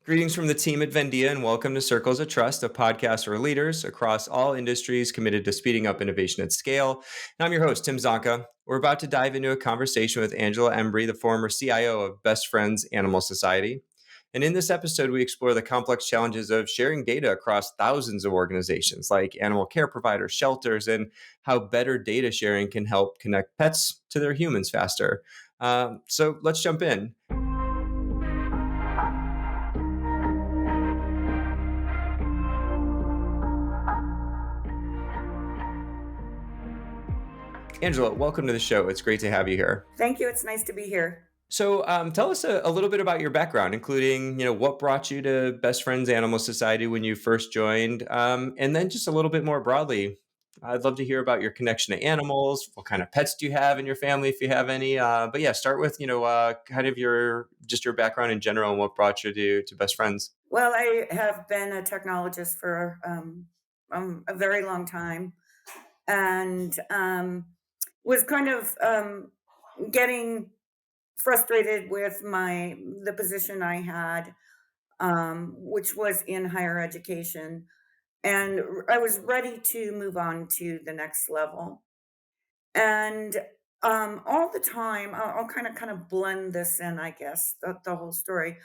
Greetings from the team at Vendia and welcome to Circles of Trust, a podcast for leaders across all industries committed to speeding up innovation at scale. And I'm your host, Tim Zonca. We're about to dive into a conversation with Angela Embree, the former CIO of Best Friends Animal Society. And in this episode, we explore the complex challenges of sharing data across thousands of organizations like animal care providers, shelters, and how better data sharing can help connect pets to their humans faster. So let's jump in. Angela, welcome to the show. It's great to have you here. Thank you. It's nice to be here. So, tell us a little bit about your background, including what brought you to Best Friends Animal Society when you first joined, and then just a little bit more broadly. I'd love to hear about your connection to animals. What kind of pets do you have in your family, if you have any? But yeah, start with kind of your background in general and what brought you to Best Friends. Well, I have been a technologist for a very long time and was kind of getting frustrated with the position I had, which was in higher education. And I was ready to move on to the next level. And all the time, I'll kind of blend this in, I guess, the whole story.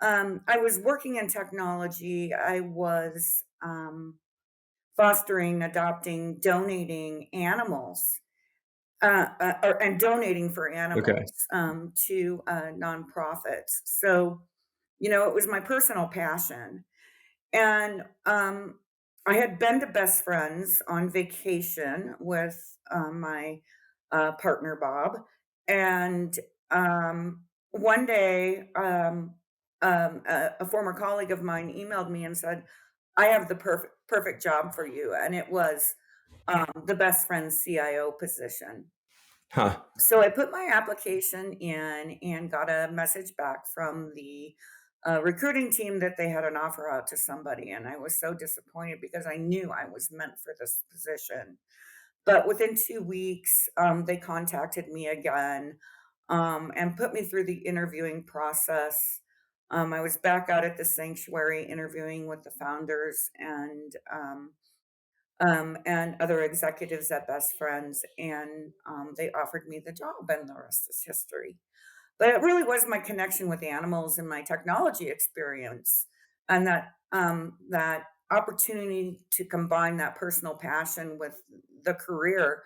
I was working in technology. I was fostering, adopting, donating animals, and donating for Okay. animals to nonprofits. So, it was my personal passion. And I had been to Best Friends on vacation with my partner, Bob. And one day, a former colleague of mine emailed me and said, I have the perfect job for you. And it was the Best Friends CIO position. Huh. So I put my application in and got a message back from the recruiting team that they had an offer out to somebody. And I was so disappointed because I knew I was meant for this position. But within 2 weeks, they contacted me again and put me through the interviewing process. I was back out at the sanctuary interviewing with the founders and other executives at Best Friends, and they offered me the job, and the rest is history. But it really was my connection with animals and my technology experience, and that opportunity to combine that personal passion with the career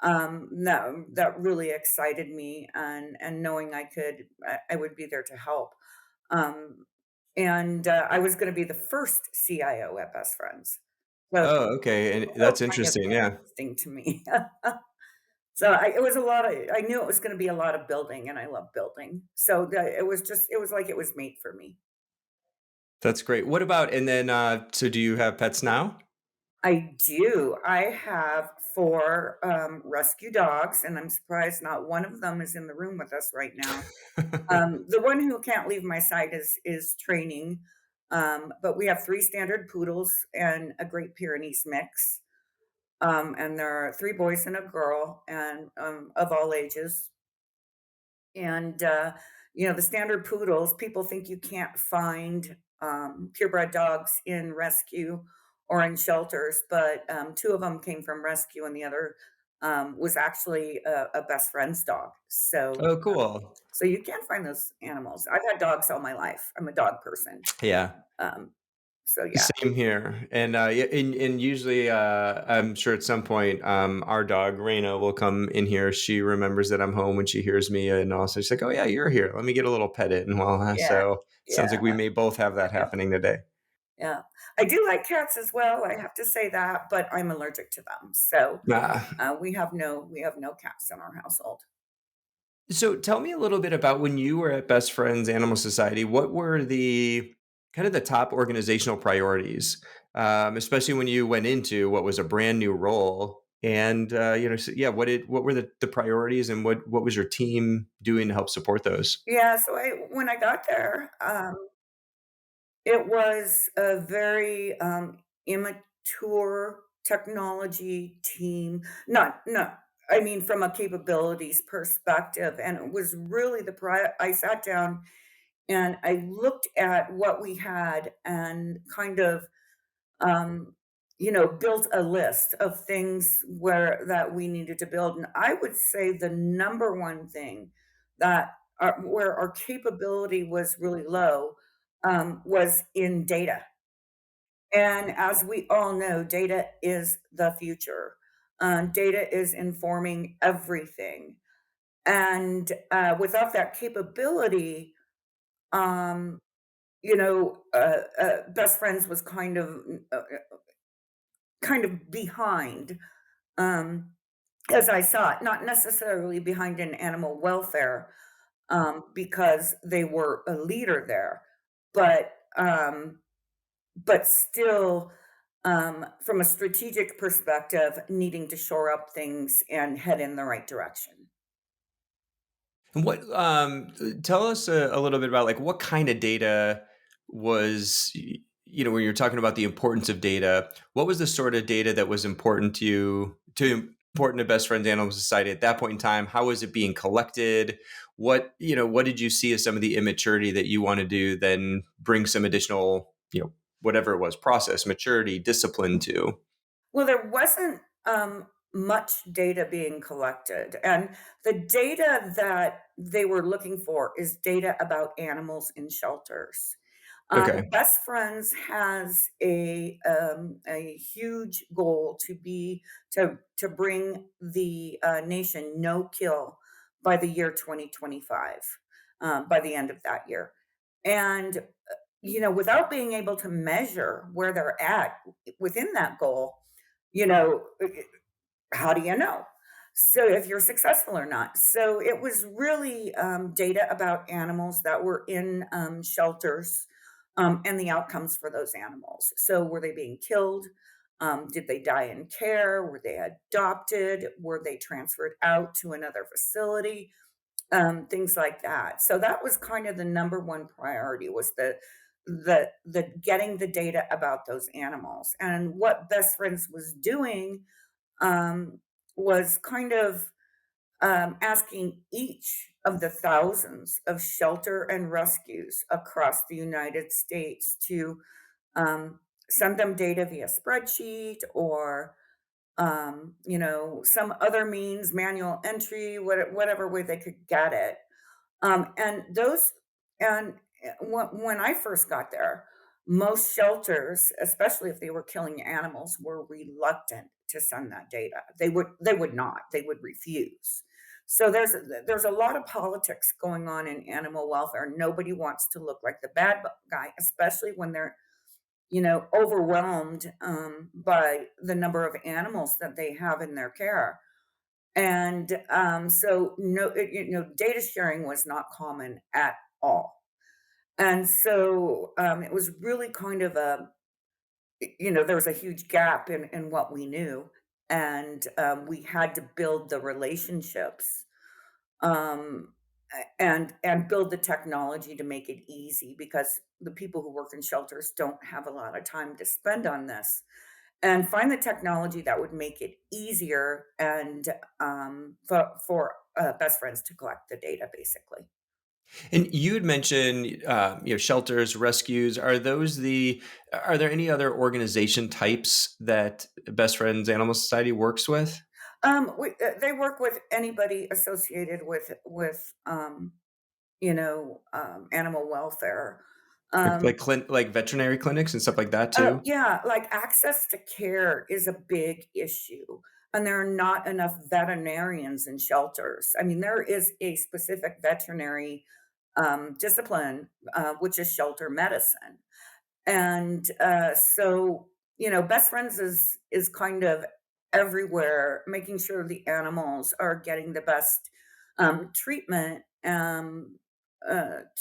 that really excited me, and knowing I would be there to help. Um, and I was going to be the first CIO at Best Friends. So Oh, okay. And so that's kind of interesting. Yeah. interesting to me. It was a lot of I knew it was gonna be a lot of building, and I love building. It was like it was made for me. That's great. What about, and then, so do you have pets now? I do. I have 4, rescue dogs, and I'm surprised not one of them is in the room with us right now. The one who can't leave my side is training, but we have 3 standard poodles and a Great Pyrenees mix. And there are 3 boys and a girl, and of all ages. And the standard poodles, people think you can't find purebred dogs in rescue or in shelters, but 2 of them came from rescue, and the other was actually a best friend's dog. Oh, cool. So you can find those animals. I've had dogs all my life. I'm a dog person. Yeah. Um, so yeah, Same here, and yeah, and usually, I'm sure at some point, our dog Raina will come in here. She remembers that I'm home when she hears me, and also she's like, "Oh yeah, you're here. Let me get a little pet in." Well, yeah, so sounds like yeah, we may both have that yeah. happening today. Yeah. I do like cats as well, I have to say that, but I'm allergic to them. So, Ah, we have no cats in our household. so tell me a little bit about when you were at Best Friends Animal Society. What were the kind of the top organizational priorities, especially when you went into what was a brand new role? And so, yeah, what were the priorities, and what was your team doing to help support those? Yeah, so I when I got there, it was a very, immature technology team. Not I mean, from a capabilities perspective, and it was really I sat down and I looked at what we had and kind of, um, built a list of things where that we needed to build. And I would say the number one thing that where our capability was really low was in data. And as we all know, data is the future. Data is informing everything. And without that capability, um, Best Friends was kind of behind, um, as I saw it, not necessarily behind in animal welfare, because they were a leader there, but still, from a strategic perspective, needing to shore up things and head in the right direction. And tell us a little bit about like what kind of data was, when you're talking about the importance of data, what was the sort of data that was important to you, important to Best Friends Animal Society at that point in time? How was it being collected? What did you see as some of the immaturity that you want to do, then bring some additional, whatever it was, process, maturity, discipline to? Well, there wasn't, much data being collected, and the data that they were looking for is data about animals in shelters. Okay. Best Friends has a huge goal to bring the, nation no kill by the year 2025, by the end of that year, and, without being able to measure where they're at within that goal, you know, how do you know? So if you're successful or not. So it was really data about animals that were in shelters, and the outcomes for those animals. So were they being killed? Did they die in care? Were they adopted? Were they transferred out to another facility? Things like that. So that was kind of the number one priority, was the getting the data about those animals. And what Best Friends was doing, um, was kind of, asking each of the thousands of shelter and rescues across the United States to, send them data via spreadsheet or, some other means, manual entry, whatever way they could get it. And those and when I first got there, most shelters, especially if they were killing animals, were reluctant to send that data. They would not. They would refuse. So there's a lot of politics going on in animal welfare. Nobody wants to look like the bad guy, especially when they're overwhelmed, by the number of animals that they have in their care. And, so no, data sharing was not common at all. And so, it was really kind of there was a huge gap in what we knew, and, we had to build the relationships, um, and build the technology to make it easy, because the people who work in shelters don't have a lot of time to spend on this, and find the technology that would make it easier and, for Best Friends to collect the data, basically. And you had mentioned, shelters, rescues. Are there any other organization types that Best Friends Animal Society works with? They work with anybody associated with animal welfare. Like Um, like veterinary clinics and stuff like that too? yeah, like access to care is a big issue, and there are not enough veterinarians in shelters. I mean, there is a specific veterinary discipline, which is shelter medicine. And so, Best Friends is kind of everywhere, making sure the animals are getting the best treatment,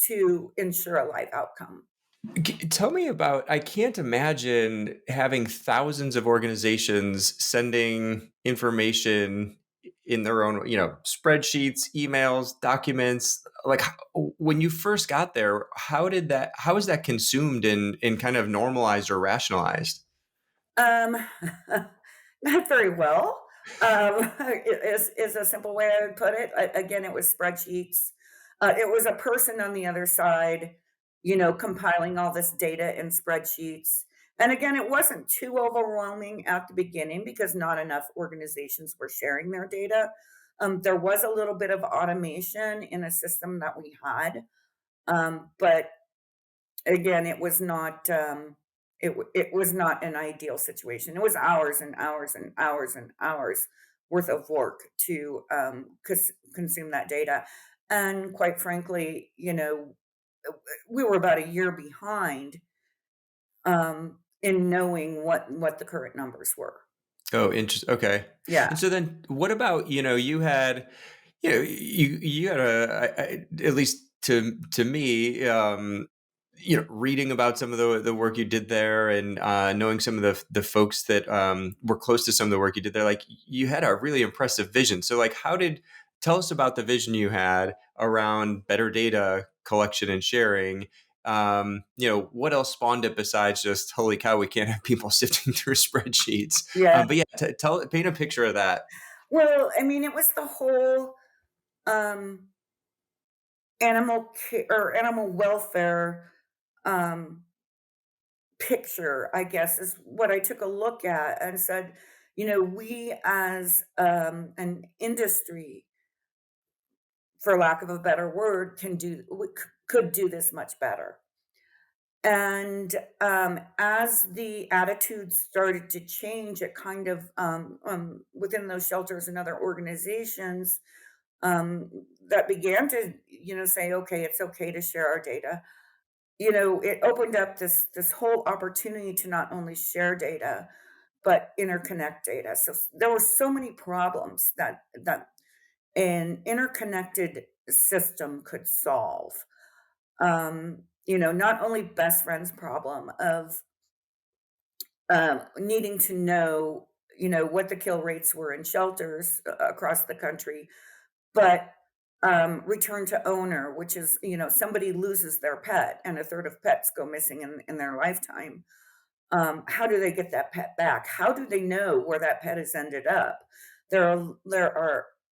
to ensure a life outcome. Tell me about, I can't imagine having thousands of organizations sending information in their own, spreadsheets, emails, documents. Like when you first got there, how was that consumed and kind of normalized or rationalized? Um, Not very well. Is a simple way I would put it. Again, it was spreadsheets. It was a person on the other side, compiling all this data in spreadsheets. And again, it wasn't too overwhelming at the beginning because not enough organizations were sharing their data. There was a little bit of automation in a system that we had, but again, it was not an ideal situation. It was hours and hours and hours and hours worth of work to, consume that data, and quite frankly, we were about a year behind, in knowing what the current numbers were. Oh, interesting. Okay. Yeah, And so then what about, you had, you had at least to me, reading about some of the work you did there and knowing some of the folks that were close to some of the work you did there, like you had a really impressive vision. So like, tell us about the vision you had around better data collection and sharing. What else spawned it besides just holy cow, we can't have people sifting through spreadsheets. yeah. But yeah, paint a picture of that. Well, I mean, it was the whole, um, animal welfare, um, picture, I guess, is what I took a look at and said, we as, an industry, for lack of a better word, could do this much better. And as the attitudes started to change, it kind of, within those shelters and other organizations, um, that began to, say, okay, it's okay to share our data. It opened up this whole opportunity to not only share data, but interconnect data. So there were so many problems that an interconnected system could solve. Not only best friends problem of needing to know, what the kill rates were in shelters across the country, but return to owner, which is, somebody loses their pet, and a third of pets go missing in their lifetime. How do they get that pet back? How do they know where that pet has ended up? There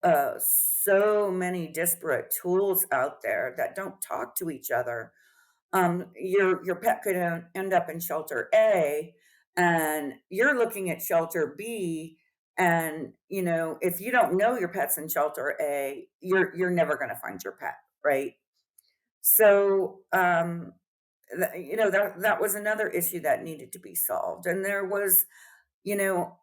are so many disparate tools out there that don't talk to each other. Your pet could end up in shelter A, and you're looking at shelter B, and if you don't know your pet's in shelter A, you're never going to find your pet, right? So, that was another issue that needed to be solved, and there was, you know,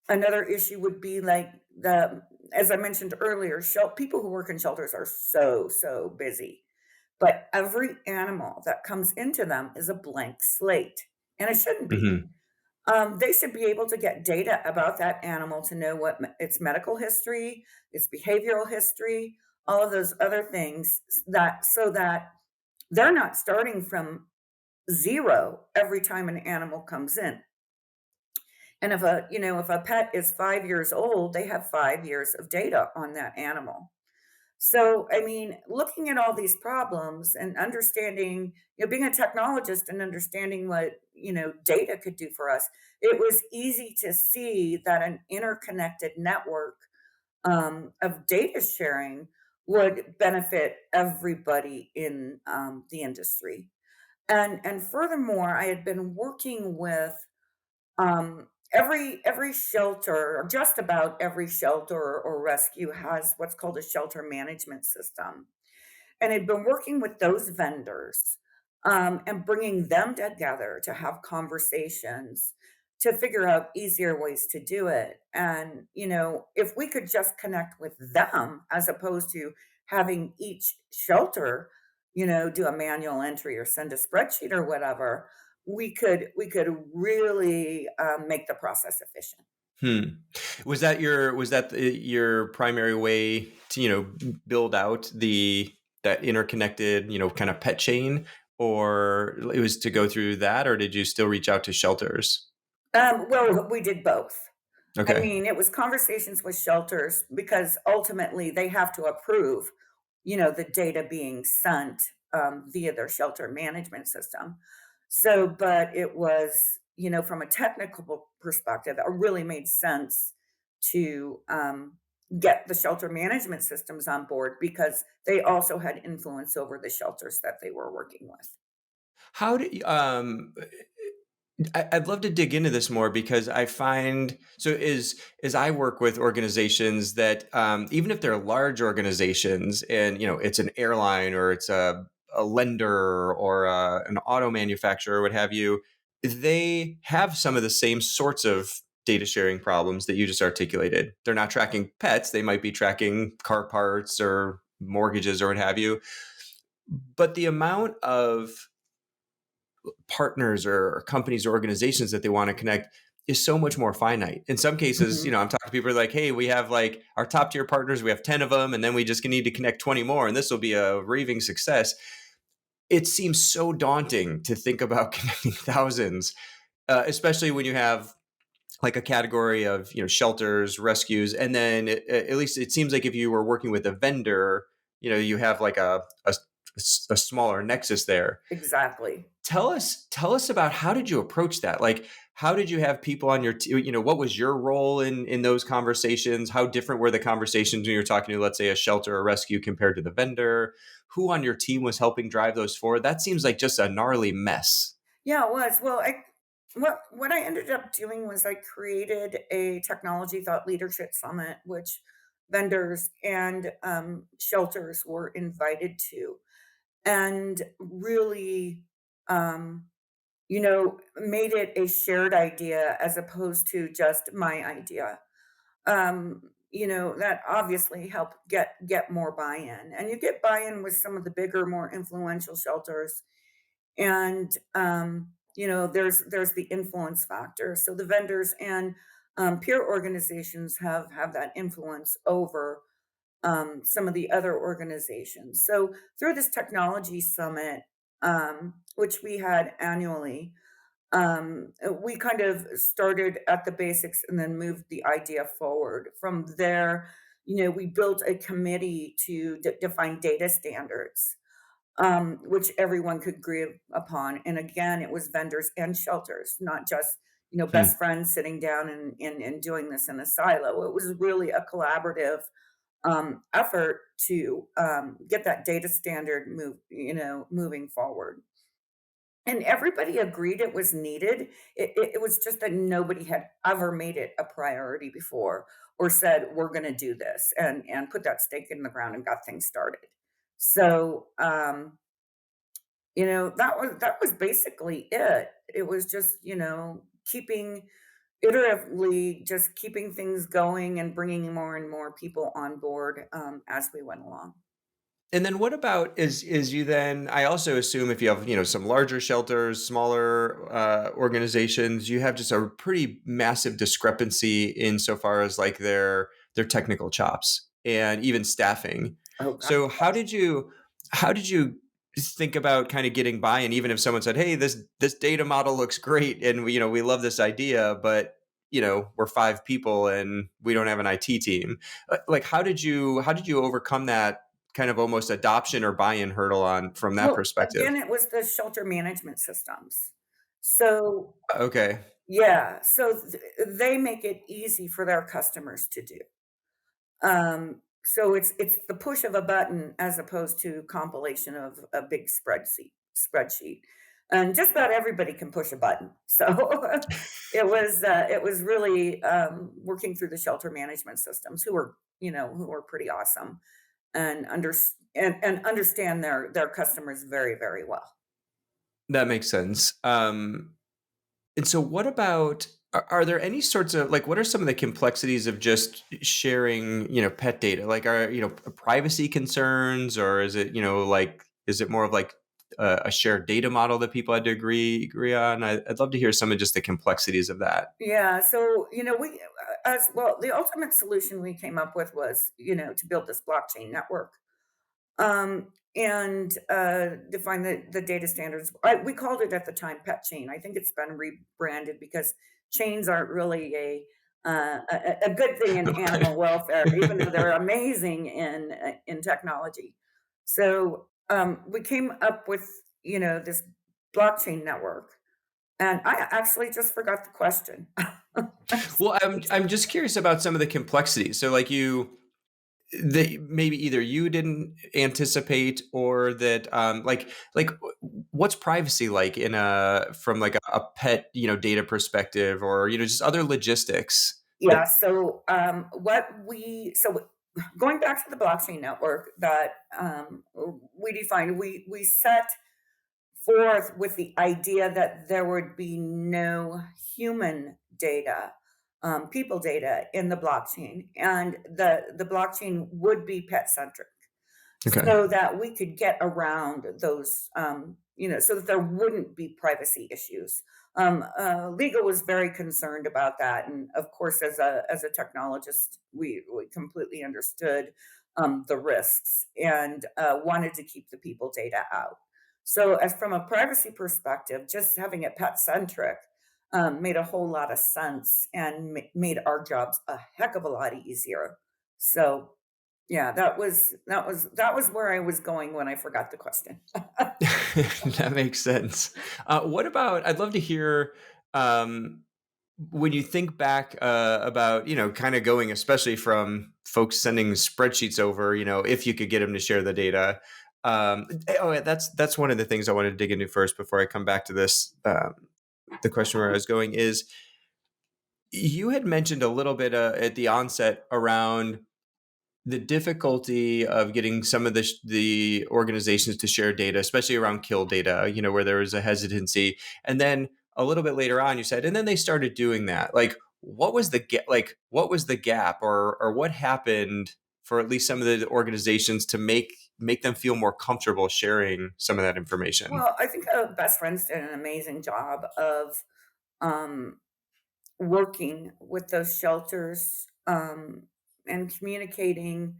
another issue would be like the as I mentioned earlier, people who work in shelters are so busy, but every animal that comes into them is a blank slate, and it shouldn't be. Hmm. They should be able to get data about that animal to know what its medical history, its behavioral history, all of those other things, that so that they're not starting from zero every time an animal comes in. And if a pet is 5 years old, they have 5 years of data on that animal. So, I mean, looking at all these problems and understanding, being a technologist and understanding what, data could do for us, it was easy to see that an interconnected network, of data sharing would benefit everybody in, the industry. And furthermore, I had been working with, every shelter, or just about every shelter or rescue, has what's called a shelter management system, and had been working with those vendors, and bringing them together to have conversations to figure out easier ways to do it. And if we could just connect with them as opposed to having each shelter, do a manual entry or send a spreadsheet or whatever, we could really, make the process efficient. Hmm. Was that your primary way to, build out that interconnected, kind of pet chain, or it was to go through that, or did you still reach out to shelters? Well, we did both. I Okay. mean, it was conversations with shelters because ultimately they have to approve, the data being sent, via their shelter management system. So, but it was, from a technical perspective, it really made sense to, get the shelter management systems on board because they also had influence over the shelters that they were working with. How do you, I'd love to dig into this more because I find so as I work with organizations that even if they're large organizations and it's an airline or it's a lender or an auto manufacturer or what have you, they have some of the same sorts of data sharing problems that you just articulated. They're not tracking pets; they might be tracking car parts or mortgages or what have you. But the amount of partners or companies or organizations that they want to connect is so much more finite. In some cases, Mhm. I'm talking to people like, hey, we have like our top tier partners, we have 10 of them, and then we just need to connect 20 more, and this will be a raving success. It seems so daunting to think about connecting thousands, especially when you have like a category of shelters, rescues, and then at least it seems like if you were working with a vendor, you have like a smaller nexus there. Exactly. Tell us about how did you approach that? Like, how did you have people on your team? What was your role in those conversations? How different were the conversations when you're talking to, let's say, a shelter or rescue compared to the vendor? Who on your team was helping drive those forward? That seems like just a gnarly mess. Yeah, it was. Well, what I ended up doing was I created a technology thought leadership summit, which vendors and shelters were invited to, and really, um, made it a shared idea as opposed to just my idea. That obviously helped get more buy-in, and you get buy-in with some of the bigger, more influential shelters and there's the influence factor, so the vendors and peer organizations have that influence over some of the other organizations. So through this technology summit, which we had annually, we kind of started at the basics and then moved the idea forward from there. We built a committee to define data standards, which everyone could agree upon. And again, it was vendors and shelters, not just best Hmm. friends sitting down and doing this in a silo. It was really a collaborative effort to get that data standard moving forward. And everybody agreed it was needed. It was just that nobody had ever made it a priority before or said, we're going to do this and put that stake in the ground and got things started. So, that was basically it. It was just, keeping iteratively just keeping things going and bringing more and more people on board, as we went along. And then what about is you then I also assume if you have, some larger shelters, smaller organizations, you have just a pretty massive discrepancy insofar as like their technical chops and even staffing. Oh god, So yes. how did you think about kind of getting buy-in, even if someone said, hey, this data model looks great and we love this idea, but we're five people and we don't have an IT team. Like how did you overcome that kind of almost adoption or buy-in hurdle on from that Well, perspective? again, it was the shelter management systems. So, Okay. yeah, so they make it easy for their customers to do. So it's the push of a button as opposed to compilation of a big spreadsheet. And just about everybody can push a button. So it was really working through the shelter management systems who were pretty awesome and and understand their customers very, very well. That makes sense. And so what about are there any sorts of like what are some of the complexities of just sharing, pet data? Like are, privacy concerns or is it, like is it more of like a shared data model that people had to agree on? I'd love to hear some of just the complexities of that. Yeah, so we as well, the ultimate solution we came up with was to build this blockchain network, and define the data standards. We called it at the time pet chain. I think it's been rebranded because chains aren't really a good thing in animal welfare, even though they're amazing in technology. So we came up with this blockchain network, and I actually just forgot the question. Well, I'm just curious about some of the complexities. So, like that maybe either you didn't anticipate or that what's privacy like in a from like a pet data perspective, or just other logistics Yeah, that. so, going back to the blockchain network that, we defined, we set forth with the idea that there would be no human data, people data in the blockchain, and the blockchain would be pet centric, Okay. so that we could get around those, so that there wouldn't be privacy issues. Legal was very concerned about that, and of course, as a technologist, we completely understood the risks and wanted to keep the people data out. So, as from a privacy perspective, just having it pet centric made a whole lot of sense and made our jobs a heck of a lot easier. So, yeah, that was where I was going when I forgot the question. That makes sense. What about? I'd love to hear um, when you think back about kind of going, especially from folks sending spreadsheets over. If you could get them to share the data. Oh, yeah, that's one of the things I wanted to dig into first before I come back to this. The question where I was going is you had mentioned a little bit at the onset around the difficulty of getting some of the organizations to share data, especially around kill data, where there was a hesitancy. And then a little bit later on, you said, and then they started doing that. Like, what was the gap, or what happened for at least some of the organizations to make them feel more comfortable sharing some of that information? Well, I think, Best Friends did an amazing job of, um, working with those shelters, and communicating,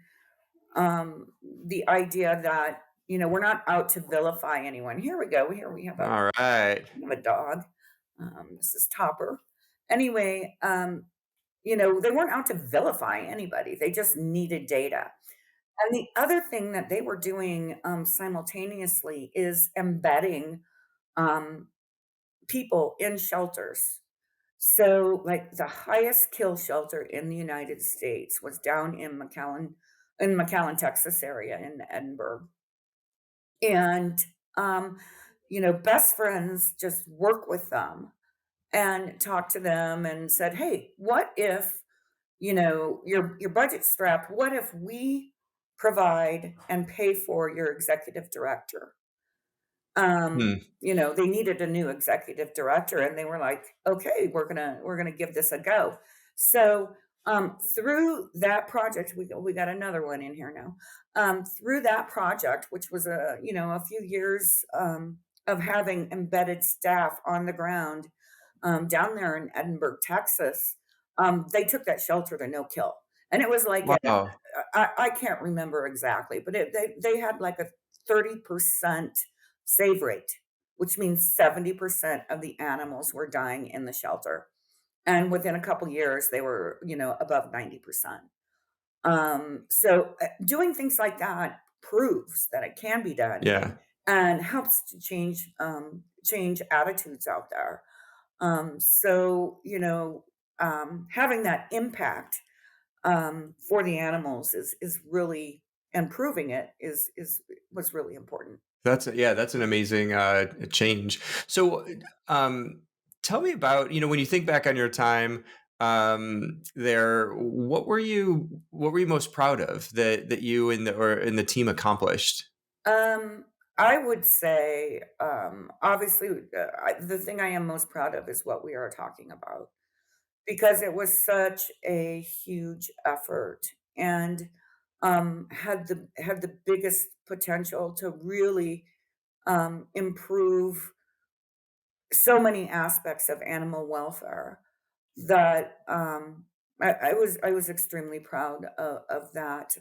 the idea that, we're not out to vilify anyone. Here we go. Here All right. we have a dog. This is Topper. Anyway, they weren't out to vilify anybody. They just needed data. And the other thing that they were doing, simultaneously is embedding, um, people in shelters. So, like, the highest kill shelter in the United States was down in McAllen, Texas area in Edinburgh. And, Best Friends just work with them and talk to them and said, "Hey, what if, your budget's strapped? What if we provide and pay for your executive director?" Hmm. They needed a new executive director and they were like, "Okay, we're gonna give this a go." So, through that project, we got another one in here now. Through that project, which was a few years of having embedded staff on the ground down there in Edinburgh, Texas, they took that shelter to no kill. And it was like Wow. I can't remember exactly, but they had like a 30% save rate, which means 70% of the animals were dying in the shelter. And within a couple years, they were, above 90%. So doing things like that proves that it can be done Yeah. and helps to change attitudes out there. So, having that impact for the animals is really improving it is was really important. That's an amazing change. So, um, tell me about when you think back on your time there. What were you most proud of that you and the team accomplished? I would say, obviously, the thing I am most proud of is what we are talking about because it was such a huge effort and had the biggest potential to really improve so many aspects of animal welfare that I was extremely proud of that.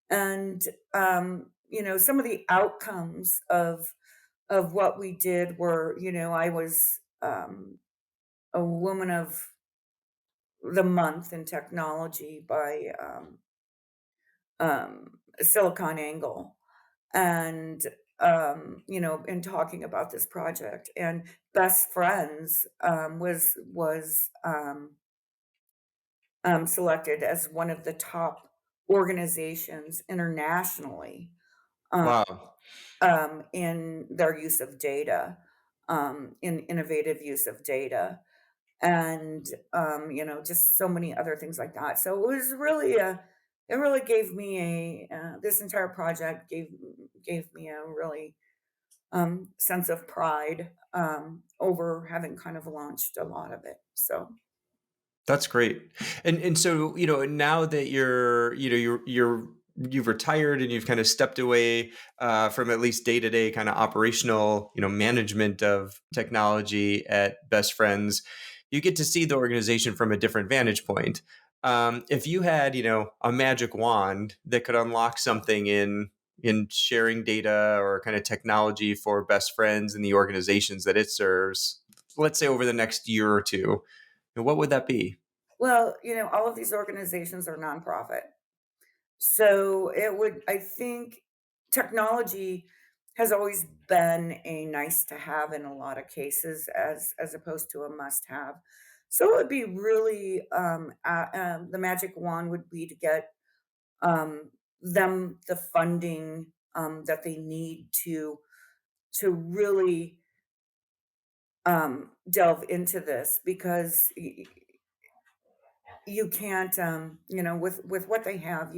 And some of the outcomes of what we did were, I was a woman of the month in technology by Silicon Angle, and in talking about this project, and Best Friends was selected as one of the top organizations internationally, um, Wow. in their use of data, in innovative use of data, and just so many other things like that. So it was really a it really gave me a this entire project gave me a really sense of pride over having kind of launched a lot of it. So That's great. And so, now that you've retired and you've kind of stepped away from at least day-to-day kind of operational, management of technology at Best Friends, you get to see the organization from a different vantage point. If you had, a magic wand that could unlock something in sharing data or kind of technology for Best Friends and the organizations that it serves, let's say over the next year or two, what would that be? well, all of these organizations are nonprofit. So it would, I think, technology has always been a nice to have in a lot of cases, as opposed to a must have. So it would be really the magic wand would be to get them the funding that they need to really delve into this, because you can't with what they have,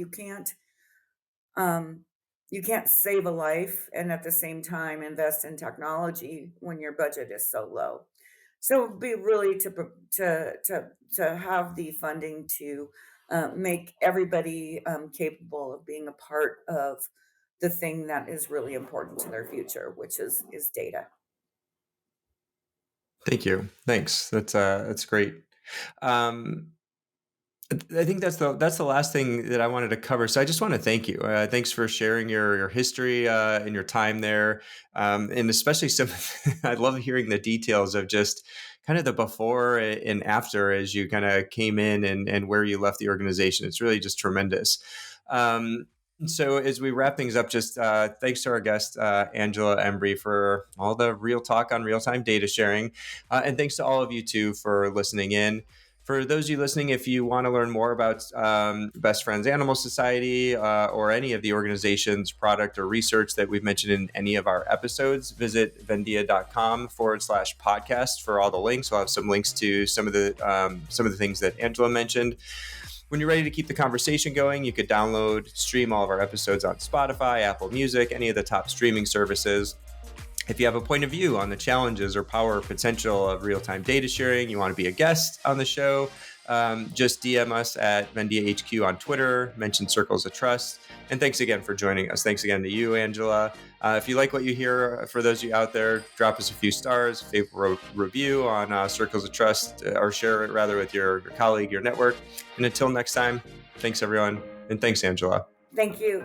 Um, you can't save a life and at the same time invest in technology when your budget is so low. So it'd be really to have the funding to make everybody capable of being a part of the thing that is really important to their future, which is data. Thank you. Thanks. That's great. Um, I think that's the last thing that I wanted to cover. So I just want to thank you. Thanks for sharing your history and your time there, and especially some. I love hearing the details of just kind of the before and after as you kind of came in and where you left the organization. It's really just tremendous. Um, so as we wrap things up, just thanks to our guest Angela Embree for all the real talk on real time data sharing, and thanks to all of you too for listening in. For those of you listening, if you want to learn more about Best Friends Animal Society or any of the organization's product or research that we've mentioned in any of our episodes, visit vendia.com/podcast for all the links. We'll have some links to some of the things that Angela mentioned. When you're ready to keep the conversation going, you could download, stream all of our episodes on Spotify, Apple Music, any of the top streaming services. If you have a point of view on the challenges or power or potential of real-time data sharing, you want to be a guest on the show, just DM us at VendiaHQ on Twitter, mention Circles of Trust. And thanks again for joining us. Thanks again to you, Angela. If you like what you hear, for those of you out there, drop us a few stars, favorite review on Circles of Trust, or share it rather with your colleague, your network. And until next time, thanks everyone. And thanks, Angela. Thank you.